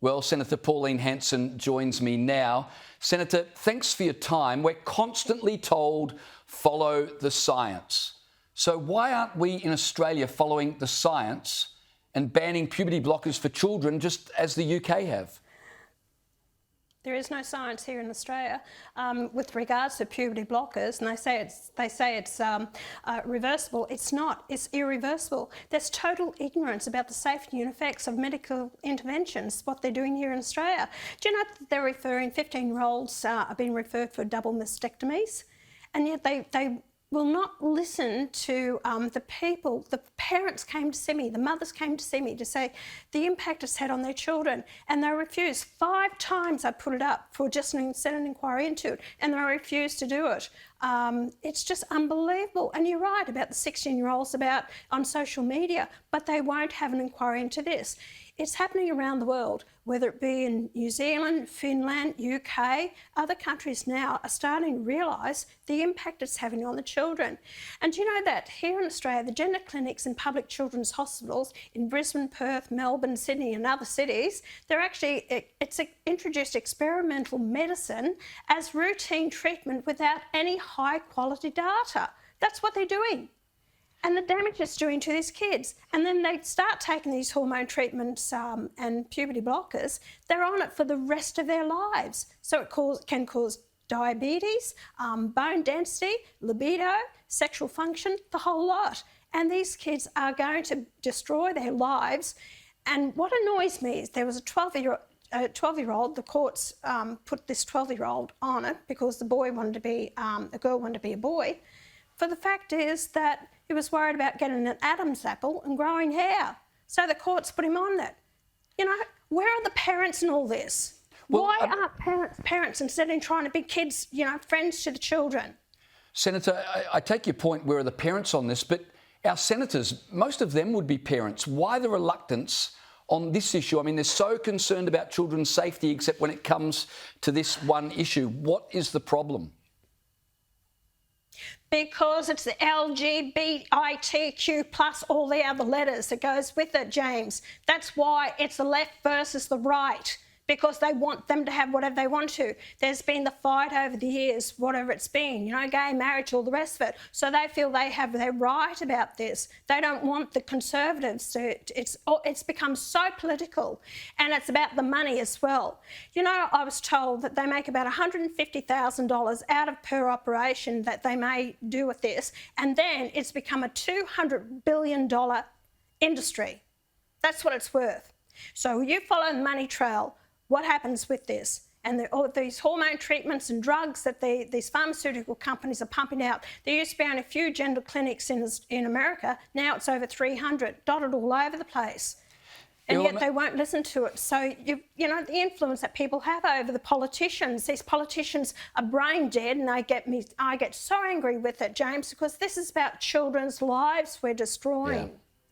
Well, Senator Pauline Hanson joins me now. Senator, thanks for your time. We're constantly told, follow the science. So why aren't we in Australia following the science and banning puberty blockers for children just as the UK have? There is no science here in Australia with regards to puberty blockers, and they say it's reversible. It's not. It's irreversible. There's total ignorance about the safety and effects of medical interventions. What they're doing here in Australia. Do you know that they're referring 15-year-olds are being referred for double mastectomies, and yet they will not listen to the people. The parents came to see me, the mothers came to see me to say the impact it's had on their children, and they refused. 5 times I put it up for just an Senate inquiry into it, and they refused to do it. It's just unbelievable. And you're right about the 16-year-olds on social media, but they won't have an inquiry into this. It's happening around the world, whether it be in New Zealand, Finland, UK, other countries now are starting to realise the impact it's having on the children. And do you know that here in Australia, the gender clinics in public children's hospitals in Brisbane, Perth, Melbourne, Sydney and other cities, it's introduced experimental medicine as routine treatment without any high quality data. That's what they're doing. And the damage it's doing to these kids. And then they start taking these hormone treatments and puberty blockers, they're on it for the rest of their lives. So it can cause diabetes, bone density, libido, sexual function, the whole lot. And these kids are going to destroy their lives. And what annoys me is there was a 12-year-old, the courts put this 12-year-old on it because the girl wanted to be a boy. For the fact is that he was worried about getting an Adam's apple and growing hair. So the courts put him on that. You know, where are the parents in all this? Well, why aren't parents instead of trying to be kids, friends to the children? Senator, I take your point, where are the parents on this? But our senators, most of them would be parents. Why the reluctance on this issue? I mean, they're so concerned about children's safety, except when it comes to this one issue. What is the problem? Because it's the LGBTQ plus all the other letters that goes with it, James. That's why it's the left versus the right, because they want them to have whatever they want to. There's been the fight over the years, whatever it's been, gay marriage, all the rest of it. So they feel they have their right about this. They don't want the Conservatives to. It's become so political, and it's about the money as well. I was told that they make about $150,000 out of per operation that they may do with this, and then it's become a $200 billion industry. That's what it's worth. So you follow the money trail. What happens with this? And all these hormone treatments and drugs that these pharmaceutical companies are pumping out. There used to be only a few gender clinics in America. Now it's over 300, dotted all over the place. And yet they won't listen to it. So, the influence that people have over the politicians, these politicians are brain dead, and I get so angry with it, James, because this is about children's lives we're destroying. Yeah.